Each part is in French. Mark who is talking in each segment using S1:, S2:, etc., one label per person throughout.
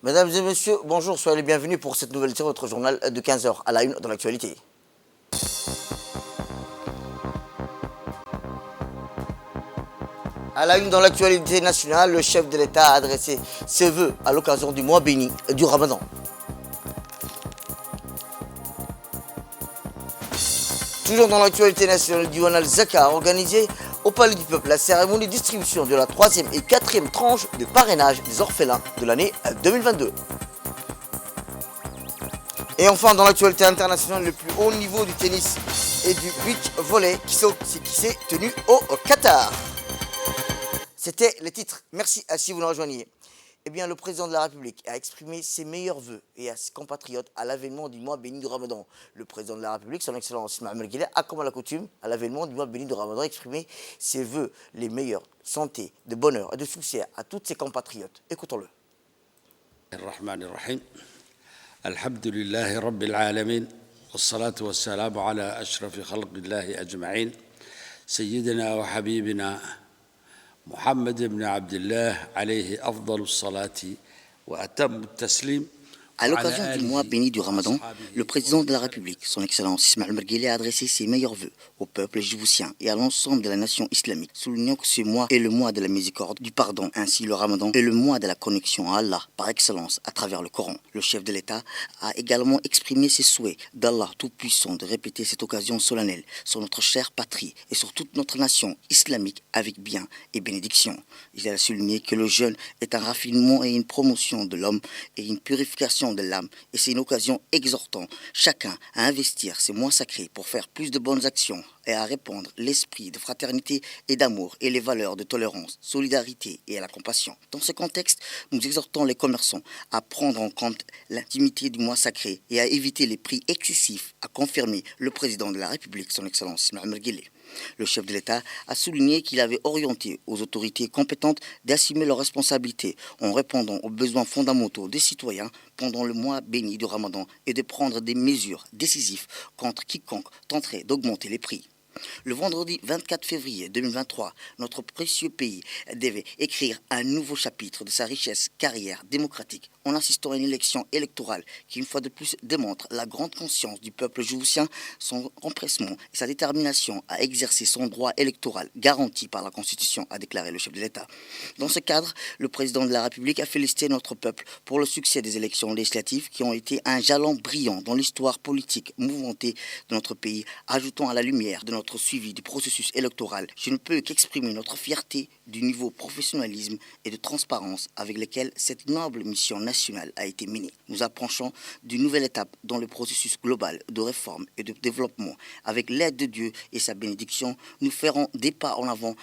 S1: Mesdames et messieurs, bonjour, soyez les bienvenus pour cette nouvelle série, votre journal de 15 heures à la une dans l'actualité. À la une dans l'actualité nationale, le chef de l'État a adressé ses vœux à l'occasion du mois béni du Ramadan. Toujours dans l'actualité nationale, Diwan Al-Zaka a organisé au Palais du Peuple la cérémonie de distribution de la 3e et 4e tranche de parrainage des orphelins de l'année 2022. Et enfin, dans l'actualité internationale, le plus haut niveau du tennis et du beach volley qui s'est tenu au Qatar. C'était les titres. Merci à si vous nous rejoignez. Eh bien, le président de la République a exprimé ses meilleurs vœux et à ses compatriotes à l'avènement du mois béni du Ramadan. Le président de la République, son Excellence Ismaël Omar Guelleh, a, comme à la coutume, à l'avènement du mois béni du Ramadan, exprimé ses vœux les meilleurs, santé, de bonheur et de succès à tous ses compatriotes. Écoutons-le.
S2: الحمد لله رب العالمين والصلاة والسلام على أشرف خلق الله أجمعين سيدنا وحبيبنا محمد بن عبد الله عليه أفضل الصلاة وأتم التسليم.
S1: À l'occasion du mois béni du Ramadan, le président de la République, son Excellence Ismaël Omar Guelleh, a adressé ses meilleurs vœux au peuple djiboutien et à l'ensemble de la nation islamique, soulignant que ce mois est le mois de la miséricorde, du pardon. Ainsi, le Ramadan est le mois de la connexion à Allah par excellence à travers le Coran. Le chef de l'État a également exprimé ses souhaits d'Allah Tout-Puissant de répéter cette occasion solennelle sur notre chère patrie et sur toute notre nation islamique avec bien et bénédiction. Il a souligné que le jeûne est un raffinement et une promotion de l'homme et une purification de l'âme, et c'est une occasion exhortant chacun à investir ces mois sacrés pour faire plus de bonnes actions et à répandre l'esprit de fraternité et d'amour et les valeurs de tolérance, solidarité et à la compassion. Dans ce contexte, nous exhortons les commerçants à prendre en compte l'intimité du mois sacré et à éviter les prix excessifs, a confirmé le président de la République, son Excellence Ismaël Omar Guelleh. Le chef de l'État a souligné qu'il avait orienté aux autorités compétentes d'assumer leurs responsabilités en répondant aux besoins fondamentaux des citoyens pendant le mois béni du Ramadan et de prendre des mesures décisives contre quiconque tenterait d'augmenter les prix. Le vendredi 24 février 2023, notre précieux pays devait écrire un nouveau chapitre de sa richesse carrière démocratique en assistant à une élection électorale qui, une fois de plus, démontre la grande conscience du peuple djiboutien, son empressement et sa détermination à exercer son droit électoral garanti par la Constitution, a déclaré le chef de l'État. Dans ce cadre, le président de la République a félicité notre peuple pour le succès des élections législatives qui ont été un jalon brillant dans l'histoire politique mouvementée de notre pays, ajoutant à la lumière de notre suivi du processus électoral. Je ne peux qu'exprimer notre fierté du niveau professionnalisme et de transparence avec lequel cette noble mission nationale a été menée. Nous approchons d'une nouvelle étape dans le processus global de réforme et de développement. Avec l'aide de Dieu et sa bénédiction, nous ferons des pas en avant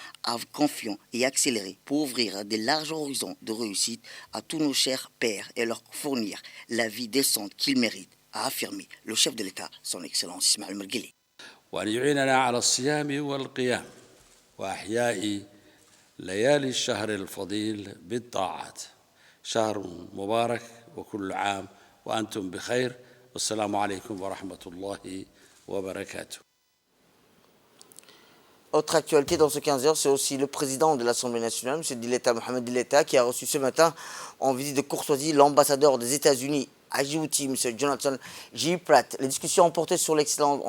S1: confiants et accélérés pour ouvrir des larges horizons de réussite à tous nos chers pères et leur fournir la vie décente qu'ils méritent, a affirmé le chef de l'État, son Excellence Ismaël Omar Guelleh.
S2: وأن يعيننا على الصيام والقيام وأحياء ليالي الشهر الفضيل بالطاعات. شهر مبارك وكل عام وأنتم بخير والسلام عليكم ورحمة الله وبركاته.
S1: Autre actualité dans ce 15 heures, c'est aussi le président de l'Assemblée nationale, M. Dileta Mohamed Dileta, qui a reçu ce matin en visite de courtoisie l'ambassadeur des États-Unis à Djibouti, M. Jonathan J. Pratt. Les discussions ont porté sur l'excellente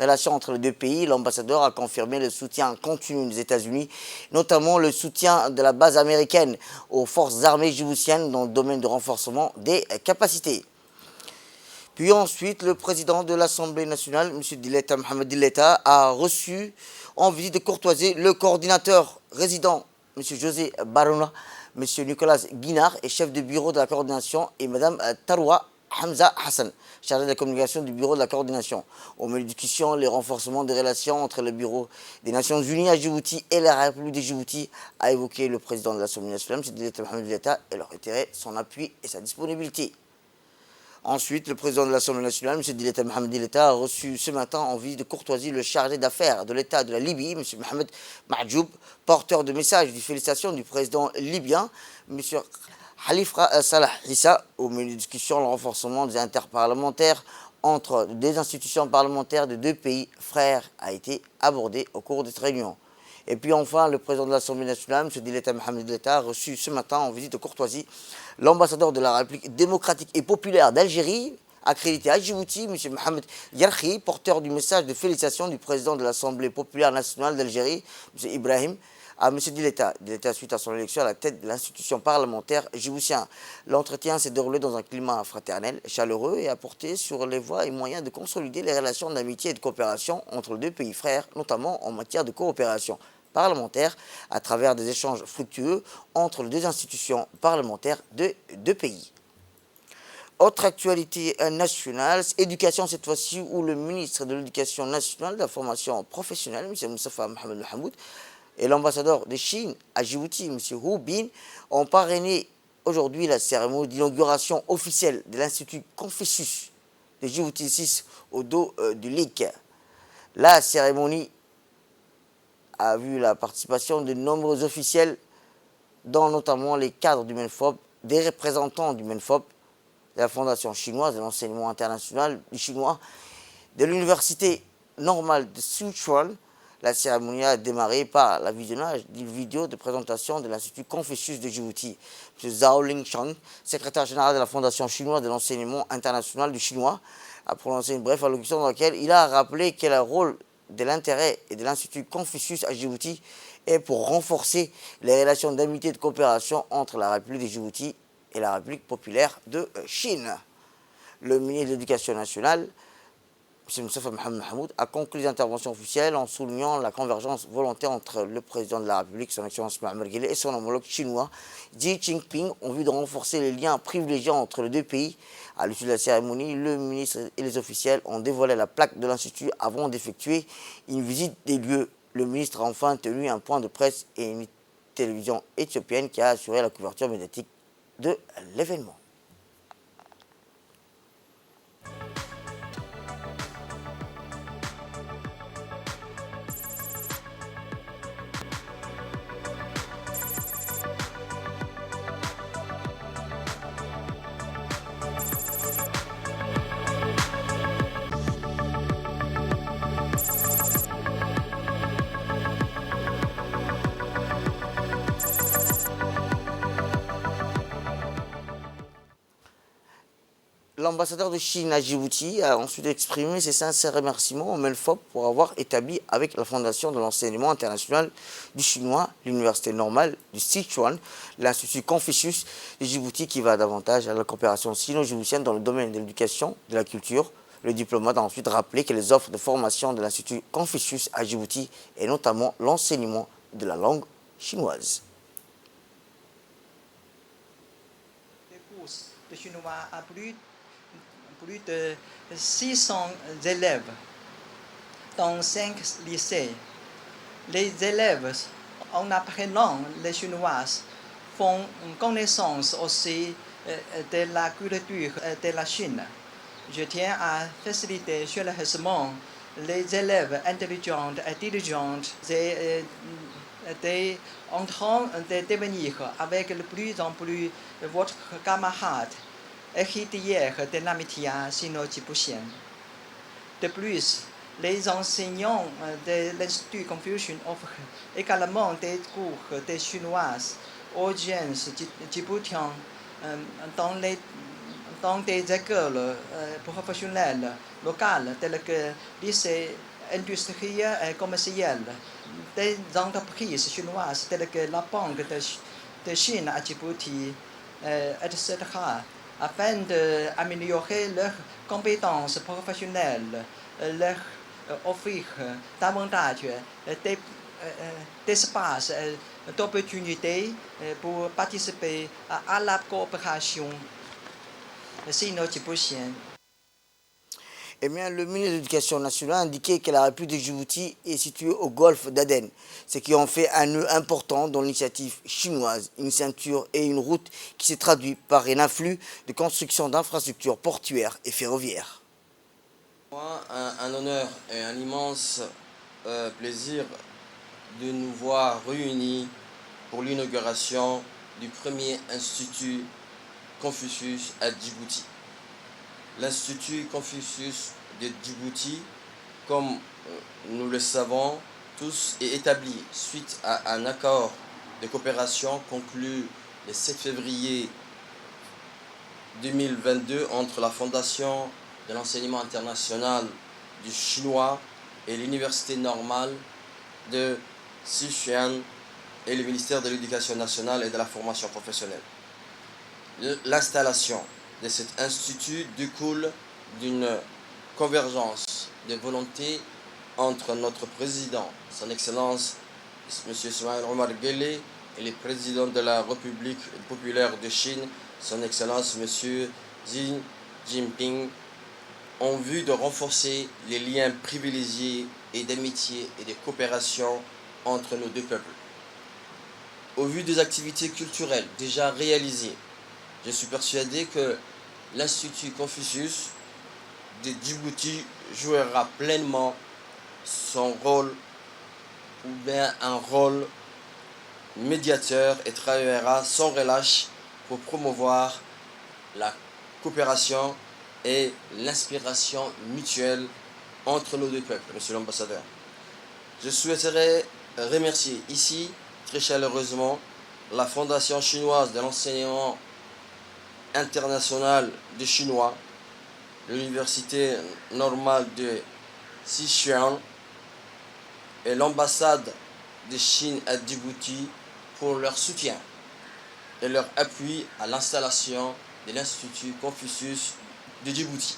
S1: relation entre les deux pays. L'ambassadeur a confirmé le soutien continu des États-Unis, notamment le soutien de la base américaine aux forces armées djiboutiennes dans le domaine du renforcement des capacités. Puis ensuite, le président de l'Assemblée nationale, M. Dileta Mohamed Dileta, a reçu en visite de courtoisie le coordinateur résident, M. José Barona, M. Nicolas Guinard, et chef de bureau de la coordination, et Mme Taroua Hamza Hassan, chargée de la communication du bureau de la coordination. Au milieu de discussion, les renforcements des relations entre le bureau des Nations Unies à Djibouti et la République de Djibouti, a évoqué le président de l'Assemblée nationale, M. Dileta Mohamed Dileta, et leur intérêt, son appui et sa disponibilité. Ensuite, le président de l'Assemblée nationale, M. Dileta Mohamed Dileta, a reçu ce matin en visite de courtoisie le chargé d'affaires de l'État de la Libye, M. Mohamed Mahjoub, porteur de messages de félicitations du président libyen, M. Khalifa Salah Issa. Au milieu de discussion, le renforcement des interparlementaires entre des institutions parlementaires de deux pays frères a été abordé au cours de cette réunion. Et puis enfin, le président de l'Assemblée nationale, M. Dileta Mohamed Dileta, a reçu ce matin en visite de courtoisie l'ambassadeur de la République démocratique et populaire d'Algérie, accrédité à Djibouti, M. Mohamed Yarchi, porteur du message de félicitations du président de l'Assemblée populaire nationale d'Algérie, M. Ibrahim, à M. Dileta suite à son élection à la tête de l'institution parlementaire djiboutienne. L'entretien s'est déroulé dans un climat fraternel, chaleureux et a porté sur les voies et moyens de consolider les relations d'amitié et de coopération entre les deux pays frères, notamment en matière de coopération parlementaire à travers des échanges fructueux entre les deux institutions parlementaires de deux pays. Autre actualité nationale, éducation cette fois-ci, où le ministre de l'Éducation nationale, de la formation professionnelle, M. Moustapha Mohamed Mahamoud, et l'ambassadeur de Chine à Djibouti, M. Hu Bin, ont parrainé aujourd'hui la cérémonie d'inauguration officielle de l'Institut Confucius de Djibouti 6 au dos du LIC. La cérémonie a vu la participation de nombreux officiels, dont notamment les cadres du MENFOP, des représentants du MENFOP, de la Fondation chinoise de l'enseignement international du chinois, de l'Université normale de Sichuan. La cérémonie a démarré par le visionnage d'une vidéo de présentation de l'Institut Confucius de Djibouti. M. Zhao Lingchang, secrétaire général de la Fondation chinoise de l'enseignement international du chinois, a prononcé une brève allocution dans laquelle il a rappelé que le rôle de l'intérêt et de l'Institut Confucius à Djibouti est pour renforcer les relations d'amitié et de coopération entre la République de Djibouti et la République populaire de Chine. Le ministre de l'Éducation nationale, M. Moustapha Mohamed Mahamoud, a conclu les interventions officielles en soulignant la convergence volontaire entre le président de la République, son excellence Ismaël Merguele, et son homologue chinois, Xi Jinping, en vue de renforcer les liens privilégiés entre les deux pays. À l'issue de la cérémonie, le ministre et les officiels ont dévoilé la plaque de l'Institut avant d'effectuer une visite des lieux. Le ministre a enfin tenu un point de presse et une télévision éthiopienne qui a assuré la couverture médiatique de l'événement. L'ambassadeur de Chine à Djibouti a ensuite exprimé ses sincères remerciements au MENFOP pour avoir établi avec la Fondation de l'enseignement international du chinois, l'Université normale du Sichuan, l'Institut Confucius de Djibouti qui va davantage à la coopération sino-djiboutienne dans le domaine de l'éducation, de la culture. Le diplomate a ensuite rappelé que les offres de formation de l'Institut Confucius à Djibouti et notamment l'enseignement de la langue chinoise.
S3: Les cours de chinois à plus de 600 élèves dans 5 lycées. Les élèves, en apprenant le chinois, font connaissance aussi de la culture de la Chine. Je tiens à faciliter chaleureusement les élèves intelligents et diligents en train de devenir avec de plus en plus votre camarade héritière de l'amitié sino-djiboutienne. De plus, les enseignants de l'Institut Confucius offrent également des cours de chinois aux jeunes djiboutiens dans des écoles professionnelles locales telles que lycées industriels et commerciaux, des entreprises chinoises telles que la Banque de Chine à Djibouti, etc., afin d'améliorer leurs compétences professionnelles, leur offrir davantage d'espace, d'opportunités pour participer à la coopération sino-djiboutienne.
S1: Eh bien, le ministre de l'Éducation nationale a indiqué que la République de Djibouti est située au golfe d'Aden, ce qui en fait un nœud important dans l'initiative chinoise, une ceinture et une route qui s'est traduite par un afflux de construction d'infrastructures portuaires et ferroviaires.
S4: Moi, un honneur et un immense plaisir de nous voir réunis pour l'inauguration du premier Institut Confucius à Djibouti. L'Institut Confucius de Djibouti, comme nous le savons, tous est établi suite à un accord de coopération conclu le 7 février 2022 entre la Fondation de l'enseignement international du chinois et l'Université normale de Sichuan et le ministère de l'Éducation nationale et de la formation professionnelle. L'installation de cet institut découle d'une convergence de volontés entre notre président, son Excellence M. Ismail Omar Guelleh, et le président de la République populaire de Chine, son Excellence M. Xi Jinping, en vue de renforcer les liens privilégiés et d'amitié et de coopération entre nos deux peuples. Au vu des activités culturelles déjà réalisées, je suis persuadé que l'Institut Confucius de Djibouti jouera pleinement son rôle, ou bien un rôle médiateur, et travaillera sans relâche pour promouvoir la coopération et l'inspiration mutuelle entre nos deux peuples, Monsieur l'ambassadeur. Je souhaiterais remercier ici très chaleureusement la Fondation chinoise de l'enseignement international des Chinois, l'Université normale de Sichuan et l'ambassade de Chine à Djibouti pour leur soutien et leur appui à l'installation de l'Institut Confucius de Djibouti.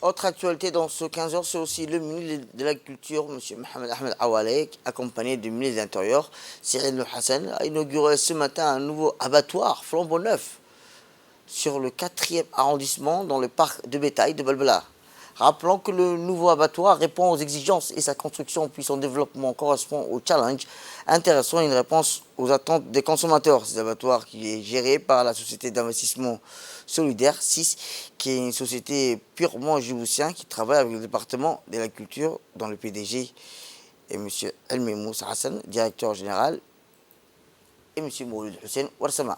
S1: Autre actualité dans ce 15 heures, c'est aussi le ministre de la Culture, M. Mohamed Ahmed Awaleh, accompagné du ministre de l'Intérieur, Cyril Hassan, a inauguré ce matin un nouveau abattoir flambant neuf sur le 4e arrondissement dans le parc de bétail de Balbala. Rappelons que le nouveau abattoir répond aux exigences et sa construction puis son développement correspond au challenge intéressant une réponse aux attentes des consommateurs. Cet abattoir qui est géré par la société d'investissement solidaire 6, qui est une société purement djiboutienne qui travaille avec le département de la culture dont le PDG est M. Elmi Moussa Hassan, directeur général, et M. Mouloud Hussein Warsama.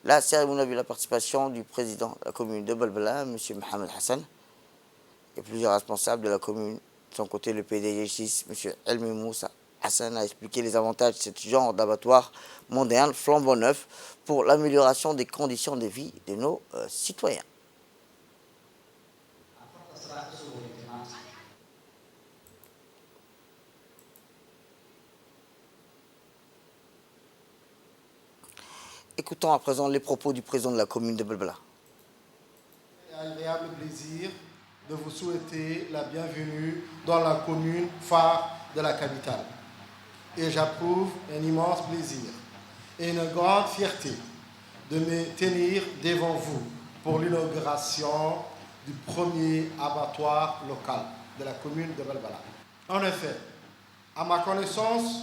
S1: La cérémonie a vu la participation du président de la commune de Balbala, M. Mohamed Hassan, et plusieurs responsables de la commune. De son côté, le PDG 6, M. Elmi Moussa Hassan, a expliqué les avantages de ce genre d'abattoir moderne, flambant neuf, pour l'amélioration des conditions de vie de nos citoyens. Écoutons à présent les propos du président de la commune de Balbala.
S5: Un agréable plaisir de vous souhaiter la bienvenue dans la commune phare de la capitale. Et j'approuve un immense plaisir et une grande fierté de me tenir devant vous pour l'inauguration du premier abattoir local de la commune de Balbala. En effet, à ma connaissance,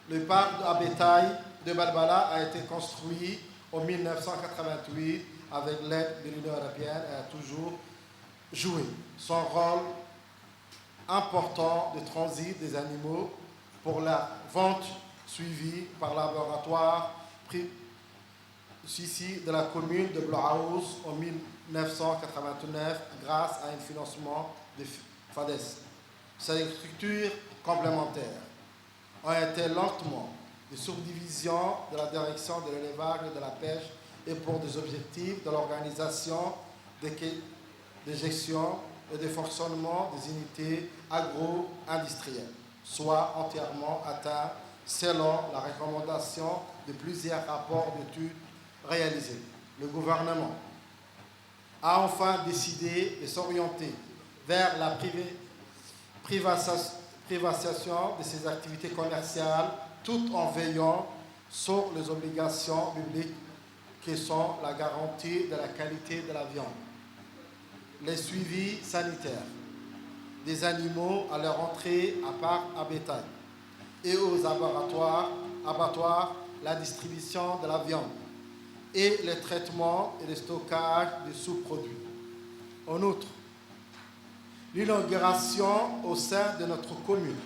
S5: le parc à bétail de Balbala a été construit en 1988 avec l'aide de l'Union européenne et a toujours joué son rôle important de transit des animaux pour la vente suivie par le laboratoire ici de la commune de Blohaus en 1989 grâce à un financement de FADES. Ces structures complémentaires ont été lentement des subdivisions de la direction de l'élevage et de la pêche et pour des objectifs de l'organisation de gestion et de fonctionnement des unités agro-industrielles, soit entièrement atteints selon la recommandation de plusieurs rapports d'études réalisés. Le gouvernement a enfin décidé de s'orienter vers la privatisation de ces activités commerciales tout en veillant sur les obligations publiques qui sont la garantie de la qualité de la viande, les suivis sanitaires des animaux à leur entrée à part à bétail et aux abattoirs, la distribution de la viande et le traitement et le stockage des sous-produits. En outre, l'inauguration au sein de notre commune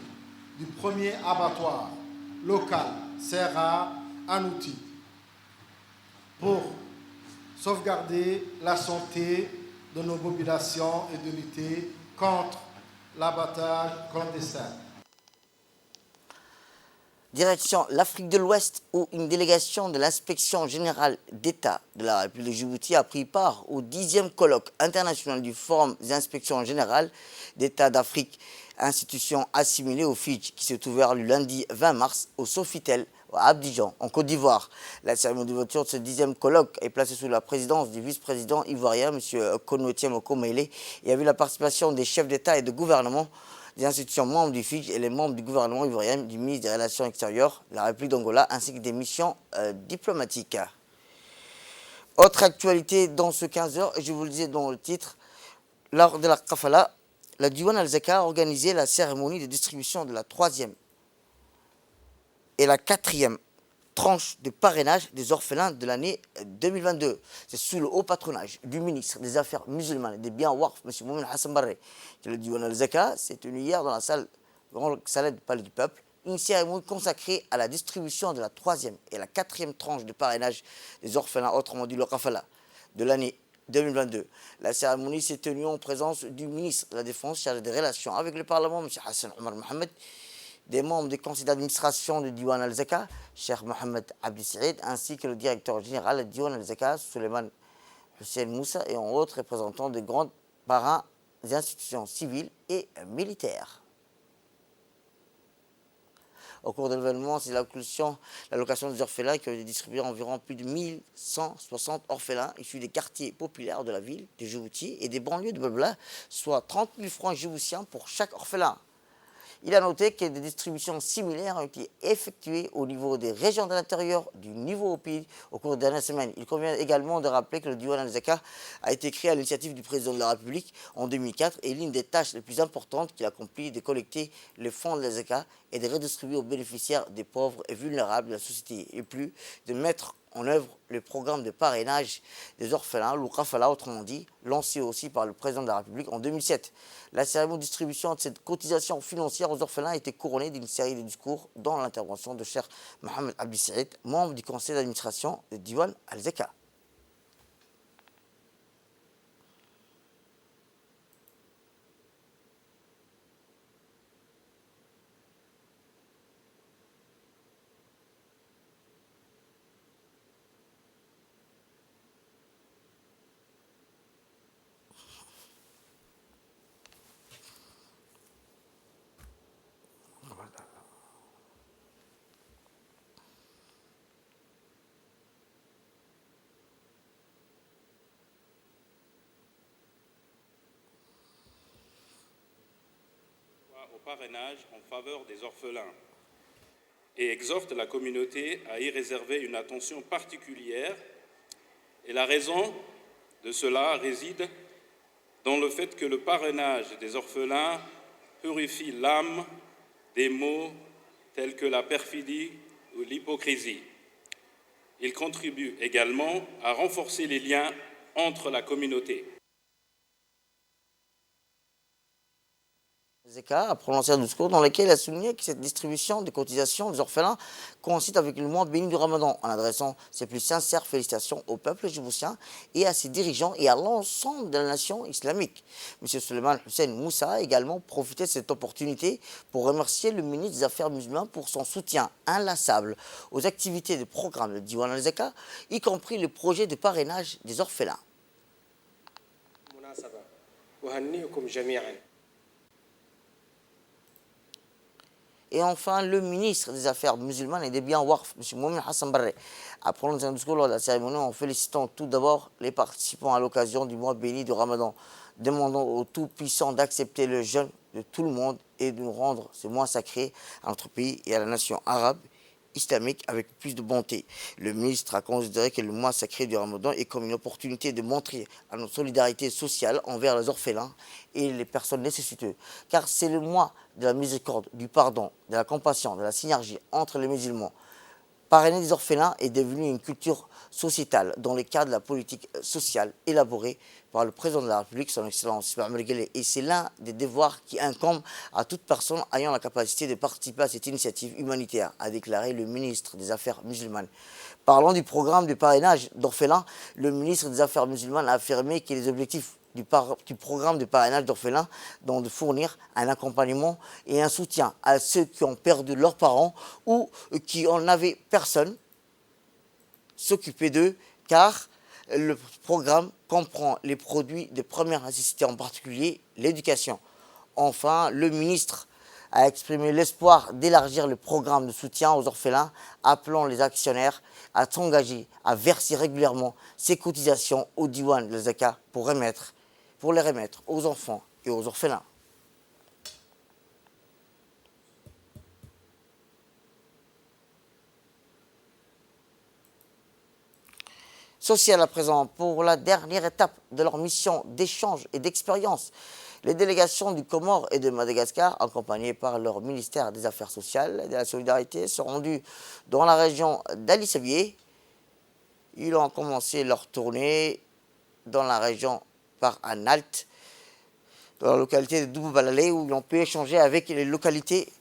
S5: du premier abattoir local sera un outil pour sauvegarder la santé de nos populations et de lutter contre l'abattage clandestin.
S1: Direction l'Afrique de l'Ouest, où une délégation de l'inspection générale d'État de la République de Djibouti a pris part au 10e colloque international du Forum des inspections générales d'État d'Afrique, institution assimilée au Fidji, qui s'est ouvert le lundi 20 mars au Sofitel, à Abidjan, en Côte d'Ivoire. La cérémonie d'ouverture de ce 10e colloque est placée sous la présidence du vice-président ivoirien, M. Konotiem Okomele, et a vu la participation des chefs d'État et de gouvernement des institutions membres du Fidji et les membres du gouvernement ivoirien, du ministre des Relations extérieures, de la République d'Angola, ainsi que des missions diplomatiques. Autre actualité dans ce 15h, je vous le disais dans le titre, lors de la Kafala, la Diwan al-Zaka a organisé la cérémonie de distribution de la 3e et la 4e tranche de parrainage des orphelins de l'année 2022. C'est sous le haut patronage du ministre des Affaires musulmanes et des biens Waqf, M. Moumen Hassan Barre, que le Diwan al-Zaka s'est tenu hier dans la grande salle du Palais du Peuple, une cérémonie consacrée à la distribution de la 3e et la 4e tranche de parrainage des orphelins, autrement dit le Kafala, de l'année 2022. La cérémonie s'est tenue en présence du ministre de la Défense chargé des relations avec le Parlement, M. Hassan Omar Mohamed, des membres du conseil d'administration du Diwan al-Zaka, Cheikh Mohamed Abdi Saïd, ainsi que le directeur général du Diwan al-Zaka, Suleiman Hussein Moussa, et en autres représentants des grands parrains des institutions civiles et militaires. Au cours de l'événement, c'est l'allocation des orphelins qui a distribué environ plus de 1160 orphelins issus des quartiers populaires de la ville de Djibouti et des banlieues de Blabla, soit 30 000 francs djiboutiens pour chaque orphelin. Il a noté que des distributions similaires ont été effectuées au niveau des régions de l'intérieur, du niveau au pays au cours des dernières semaines. Il convient également de rappeler que le Diwan al-Zaka a été créé à l'initiative du président de la République en 2004 et l'une des tâches les plus importantes qu'il accomplit est de collecter les fonds de la Zaka et de redistribuer aux bénéficiaires des pauvres et vulnérables de la société, et plus de mettre en œuvre le programme de parrainage des orphelins, le Kafala, autrement dit, lancé aussi par le président de la République en 2007. La cérémonie de distribution de cette cotisation financière aux orphelins a été couronnée d'une série de discours dans l'intervention de Cheikh Mohamed Abdi Saïd, membre du conseil d'administration de Diwan al-Zaka.
S6: Au parrainage en faveur des orphelins et exhorte la communauté à y réserver une attention particulière. Et la raison de cela réside dans le fait que le parrainage des orphelins purifie l'âme des maux tels que la perfidie ou l'hypocrisie. Il contribue également à renforcer les liens entre la communauté.
S1: Zeka a prononcé un discours dans lequel il a souligné que cette distribution des cotisations des orphelins coïncide avec le mois béni du Ramadan, en adressant ses plus sincères félicitations au peuple djiboutien et à ses dirigeants et à l'ensemble de la nation islamique. M. Suleiman Hussein Moussa a également profité de cette opportunité pour remercier le ministre des Affaires musulmanes pour son soutien inlassable aux activités des programmes de Diwan al-Zaka, y compris le projet de parrainage des orphelins. Et enfin, le ministre des Affaires musulmanes et des biens Waqf, M. Moumen Hassan Barre, a prononcé un discours lors de la cérémonie en félicitant tout d'abord les participants à l'occasion du mois béni du Ramadan, demandant aux Tout-Puissants d'accepter le jeûne de tout le monde et de nous rendre ce mois sacré à notre pays et à la nation arabe islamique avec plus de bonté. Le ministre a considéré que le mois sacré du Ramadan est comme une opportunité de montrer à notre solidarité sociale envers les orphelins et les personnes nécessiteuses, car c'est le mois de la miséricorde, du pardon, de la compassion, de la synergie entre les musulmans. Parrainer des orphelins est devenu une culture sociétale dans le cadre de la politique sociale élaborée par le président de la République, son Excellence Ismaël Omar Guelleh. Et c'est l'un des devoirs qui incombe à toute personne ayant la capacité de participer à cette initiative humanitaire, a déclaré le ministre des Affaires musulmanes. Parlant du programme de parrainage d'orphelins, le ministre des Affaires musulmanes a affirmé que les objectifs du programme de parrainage d'orphelins, donc de fournir un accompagnement et un soutien à ceux qui ont perdu leurs parents ou qui en avaient personne s'occuper d'eux, car le programme comprend les produits de première nécessité, en particulier l'éducation. Enfin, le ministre a exprimé l'espoir d'élargir le programme de soutien aux orphelins, appelant les actionnaires à s'engager à verser régulièrement ces cotisations au Diwan de la Zaka pour les remettre aux enfants et aux orphelins. Social à présent, pour la dernière étape de leur mission d'échange et d'expérience. Les délégations du Comores et de Madagascar, accompagnées par leur ministère des Affaires sociales et de la Solidarité, sont rendues dans la région d'Ali-Sabié. Ils ont commencé leur tournée dans la région par un halte, dans la localité de Doubou-Balalé, où ils ont pu échanger avec les localités,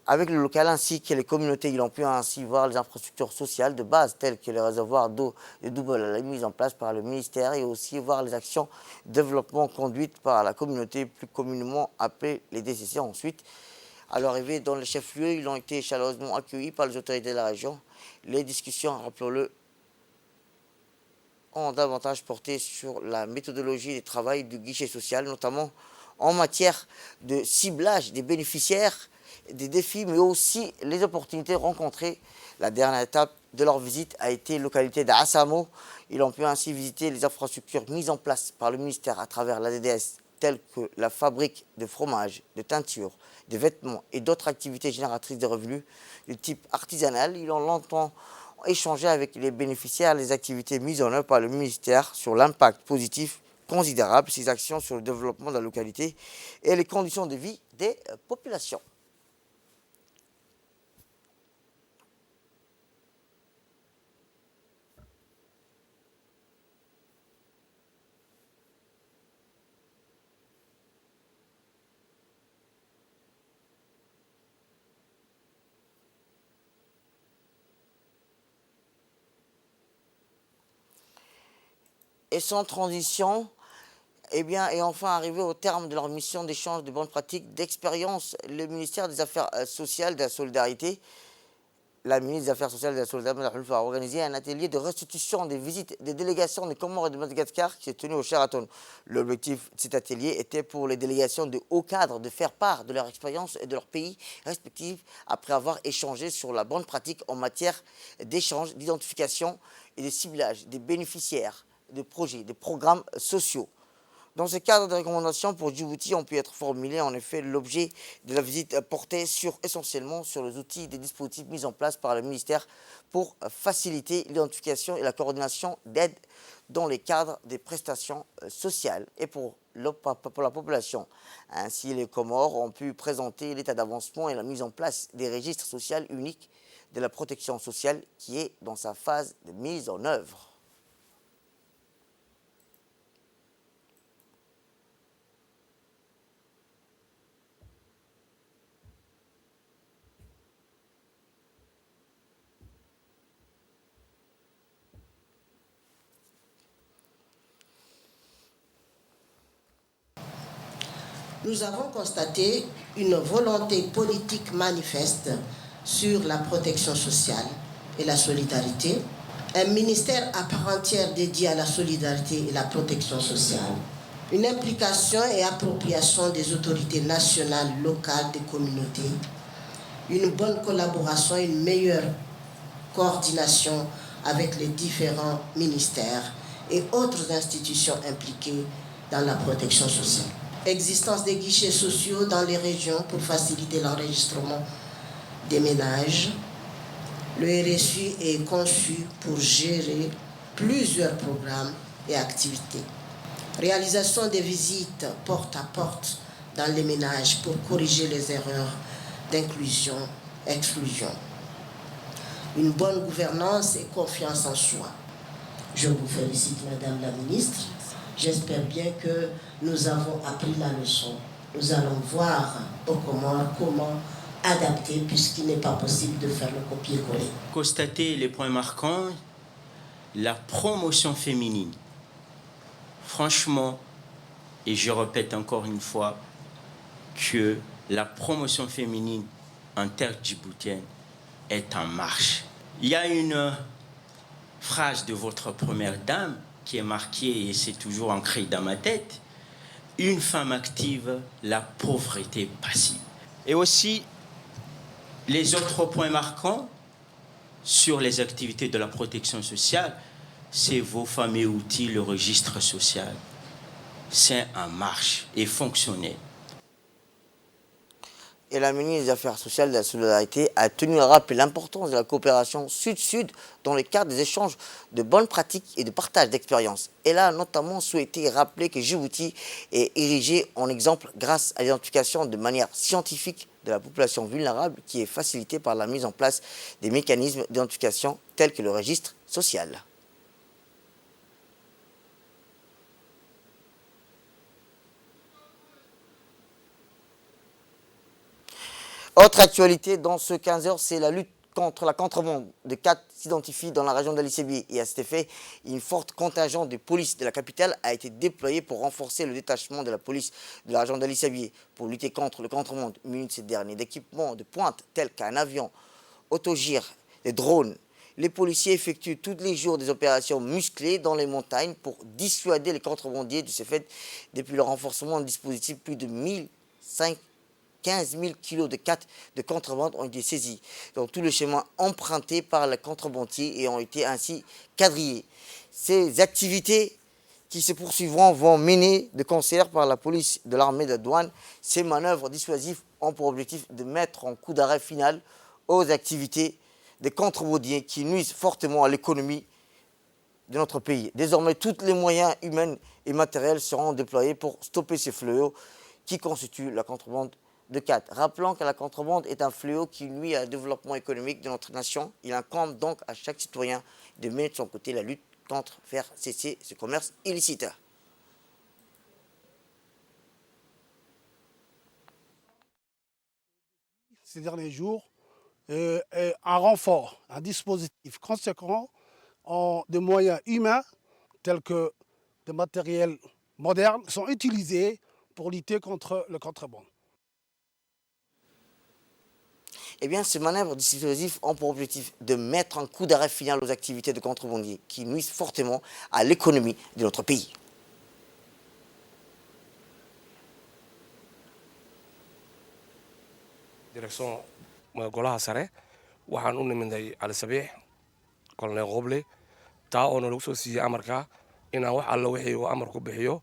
S1: avec le local ainsi que les communautés. Ils ont pu ainsi voir les infrastructures sociales de base telles que les réservoirs d'eau de Doubou-Balalé mis en place par le ministère, et aussi voir les actions de développement conduites par la communauté, plus communément appelée les DCC. Ensuite, à leur arrivée dans le chef-lieu, ils ont été chaleureusement accueillis par les autorités de la région. Les discussions, rappelons-le, ont davantage porté sur la méthodologie de travail du guichet social, notamment en matière de ciblage des bénéficiaires, des défis, mais aussi les opportunités rencontrées. La dernière étape de leur visite a été la localité d'Assamo. Ils ont pu ainsi visiter les infrastructures mises en place par le ministère à travers la DDS, telles que la fabrique de fromage, de teinture, de vêtements et d'autres activités génératrices de revenus de type artisanal. Ils ont longtemps échangé avec les bénéficiaires des activités mises en œuvre par le ministère sur l'impact positif considérable de ces actions sur le développement de la localité et les conditions de vie des populations. Et sans transition, et enfin arrivé au terme de leur mission d'échange de bonnes pratiques, d'expérience, le ministère des Affaires sociales et de la Solidarité, la ministre des Affaires sociales et de la Solidarité a organisé un atelier de restitution des visites des délégations des Comores et de Madagascar qui s'est tenu au Sheraton. L'objectif de cet atelier était pour les délégations de haut cadre de faire part de leur expérience et de leur pays respectifs après avoir échangé sur la bonne pratique en matière d'échange, d'identification et de ciblage des bénéficiaires de projets, de programmes sociaux. Dans ce cadre de recommandations pour Djibouti ont pu être formulées. En effet, l'objet de la visite portait essentiellement sur les outils et les dispositifs mis en place par le ministère pour faciliter l'identification et la coordination d'aide dans les cadres des prestations sociales et pour la population. Ainsi, les Comores ont pu présenter l'état d'avancement et la mise en place des registres sociaux uniques de la protection sociale qui est dans sa phase de mise en œuvre.
S7: Nous avons constaté une volonté politique manifeste sur la protection sociale et la solidarité, un ministère à part entière dédié à la solidarité et la protection sociale, une implication et appropriation des autorités nationales, locales, des communautés, une bonne collaboration et une meilleure coordination avec les différents ministères et autres institutions impliquées dans la protection sociale. Existence des guichets sociaux dans les régions pour faciliter l'enregistrement des ménages. Le RSU est conçu pour gérer plusieurs programmes et activités. Réalisation des visites porte à porte dans les ménages pour corriger les erreurs d'inclusion, exclusion. Une bonne gouvernance et confiance en soi. Je vous félicite, Madame la Ministre. J'espère bien que nous avons appris la leçon. Nous allons voir aux Comores comment adapter, puisqu'il n'est pas possible de faire le copier-coller.
S8: Constater les points marquants, la promotion féminine. Franchement, Et je répète encore une fois que la promotion féminine en terre djiboutienne est en marche. Il y a une phrase de votre première dame qui est marquée et c'est toujours ancré dans ma tête. Une femme active, la pauvreté passive. Et aussi, les autres points marquants sur les activités de la protection sociale, c'est vos fameux outils, le registre social. C'est en marche et fonctionnel.
S1: Et la ministre des Affaires sociales et de la solidarité a tenu à rappeler l'importance de la coopération sud-sud dans le cadre des échanges de bonnes pratiques et de partage d'expériences. Elle a notamment souhaité rappeler que Djibouti est érigé en exemple grâce à l'identification de manière scientifique de la population vulnérable qui est facilitée par la mise en place des mécanismes d'identification tels que le registre social. Autre actualité dans ce 15h, c'est la lutte contre la contrebande de 4 s'identifie dans la région d'Ali Sébié. Et à cet effet, une forte contingent de police de la capitale a été déployée pour renforcer le détachement de la police de la région d'Ali Sébié pour lutter contre le contrebande muni de ces derniers d'équipements de pointe tels qu'un avion, autogire, des drones. Les policiers effectuent tous les jours des opérations musclées dans les montagnes pour dissuader les contrebandiers. De ce fait, depuis le renforcement du dispositif, plus de 15 000 kilos de 4 de contrebande ont été saisis dans tout le chemin emprunté par les contrebandiers et ont été ainsi quadrillés. Ces activités qui se poursuivront vont mener de concert par la police de l'armée de douane. Ces manœuvres dissuasives ont pour objectif de mettre un coup d'arrêt final aux activités des contrebandiers qui nuisent fortement à l'économie de notre pays. Désormais, tous les moyens humains et matériels seront déployés pour stopper ces fléaux qui constituent la contrebande de 4. Rappelons que la contrebande est un fléau qui nuit au développement économique de notre nation. Il incombe donc à chaque citoyen de mener de son côté la lutte contre faire cesser ce commerce illicite.
S9: Ces derniers jours, un renfort, un dispositif conséquent de moyens humains tels que des matériels modernes sont utilisés pour lutter contre le contrebande.
S1: Eh bien, ces manœuvres dissuasives ont pour objectif de mettre un coup d'arrêt final aux activités de contrebandiers qui nuisent fortement à l'économie de notre pays.
S10: Direction golaha sare waxaan u niminay Ali Sabiix kolonel Qoble taa oo lagu soo siiyay amarka inaan wax alla wixii uu amar ku bixiyo.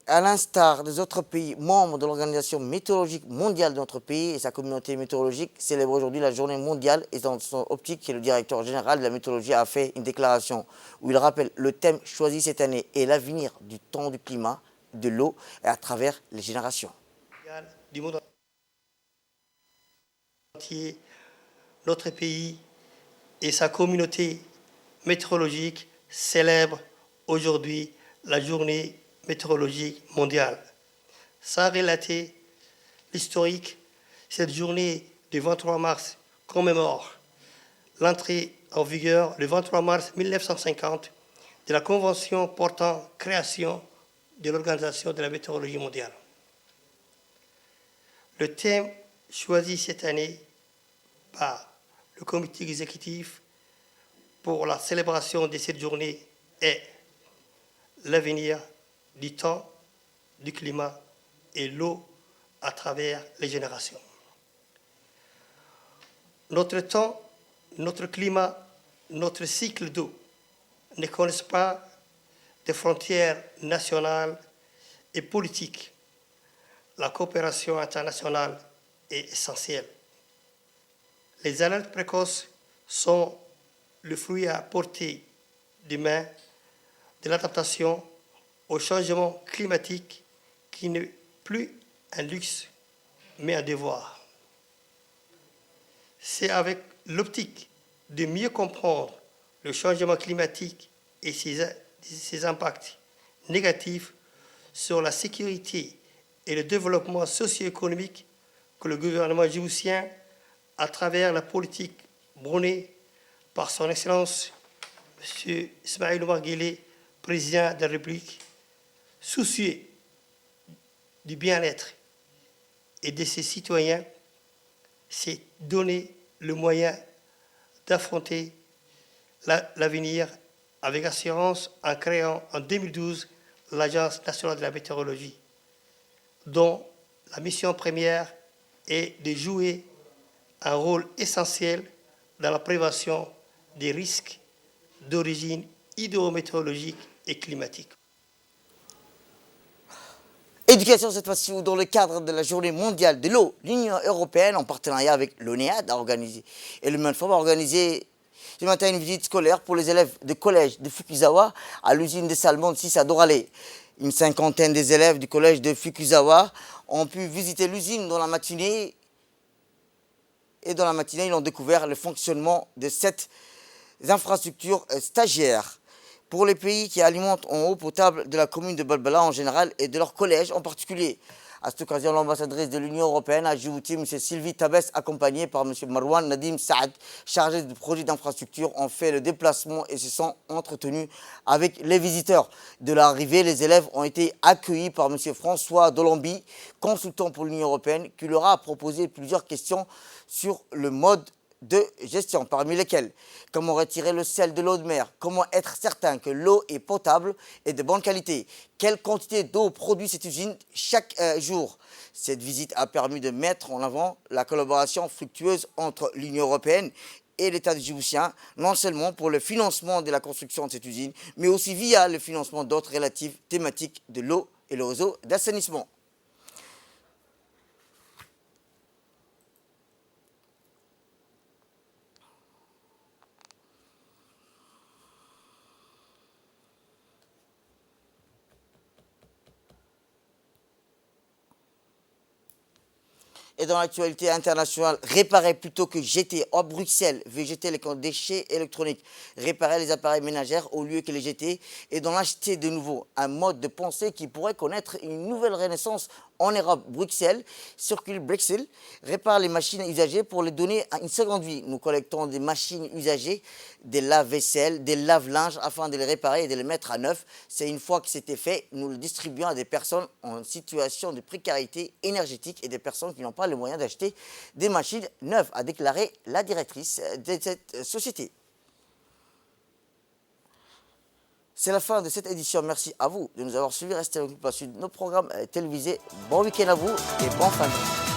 S1: À l'instar des autres pays membres de l'Organisation météorologique mondiale de notre pays et sa communauté météorologique célèbre aujourd'hui la journée mondiale et dans son optique, le directeur général de la météorologie a fait une déclaration où il rappelle le thème choisi cette année est l'avenir du temps, du climat, de l'eau et à travers les générations.
S11: Du monde entier, notre pays et sa communauté météorologique célèbrent aujourd'hui la journée météorologique mondiale. Sans relater l'historique, cette journée du 23 mars commémore l'entrée en vigueur le 23 mars 1950 de la Convention portant création de l'Organisation de la météorologie mondiale. Le thème choisi cette année par le comité exécutif pour la célébration de cette journée est l'avenir du temps, du climat et l'eau à travers les générations. Notre temps, notre climat, notre cycle d'eau ne connaissent pas de frontières nationales et politiques. La coopération internationale est essentielle. Les alertes précoces sont le fruit à portée des mains de l'adaptation au changement climatique qui n'est plus un luxe, mais un devoir. C'est avec l'optique de mieux comprendre le changement climatique et ses impacts négatifs sur la sécurité et le développement socio-économique que le gouvernement djiboutien, à travers la politique prônée par son Excellence M. Ismaïl Omar Guelleh, président de la République, soucieux du bien-être et de ses citoyens, s'est donné le moyen d'affronter l'avenir avec assurance en créant en 2012 l'Agence nationale de la météorologie, dont la mission première est de jouer un rôle essentiel dans la prévention des risques d'origine hydrométéorologique et climatique.
S1: Éducation cette fois-ci, où dans le cadre de la journée mondiale de l'eau, l'Union européenne, en partenariat avec l'ONEAD, a organisé, et le Manfom a organisé ce matin une visite scolaire pour les élèves de collège de Fukuzawa à l'usine de Salmon 6 à Doralé. Une cinquantaine des élèves du collège de Fukuzawa ont pu visiter l'usine dans la matinée. Et dans la matinée, ils ont découvert le fonctionnement de cette infrastructure stagiaire pour les pays qui alimentent en eau potable de la commune de Balbala en général et de leur collège en particulier. À cette occasion, l'ambassadrice de l'Union européenne à Djibouti, M. Sylvie Tabès, accompagnée par M. Marwan Nadim Saad, chargé du projet d'infrastructure, ont fait le déplacement et se sont entretenus avec les visiteurs. De l'arrivée, les élèves ont été accueillis par M. François Dolombi, consultant pour l'Union européenne, qui leur a proposé plusieurs questions sur le mode de gestion, parmi lesquelles comment retirer le sel de l'eau de mer, comment être certain que l'eau est potable et de bonne qualité, quelle quantité d'eau produit cette usine chaque jour. Cette visite a permis de mettre en avant la collaboration fructueuse entre l'Union européenne et l'État djiboutien, non seulement pour le financement de la construction de cette usine, mais aussi via le financement d'autres relatives thématiques de l'eau et le réseau d'assainissement. Et dans l'actualité internationale, réparer plutôt que jeter. À Bruxelles, jeter les déchets électroniques, réparer les appareils ménagers au lieu que les jeter et d'en acheter de nouveau. Un mode de pensée qui pourrait connaître une nouvelle renaissance en Europe. Bruxelles, Circule Bruxelles, répare les machines usagées pour les donner à une seconde vie. Nous collectons des machines usagées, des lave-vaisselle, des lave-linges afin de les réparer et de les mettre à neuf. C'est une fois que c'était fait, nous le distribuons à des personnes en situation de précarité énergétique et des personnes qui n'ont pas les moyens d'acheter des machines neuves, a déclaré la directrice de cette société. C'est la fin de cette édition. Merci à vous de nous avoir suivis. Restez avec nous pour la suite de nos programmes télévisés. Bon week-end à vous et bonne fin de journée.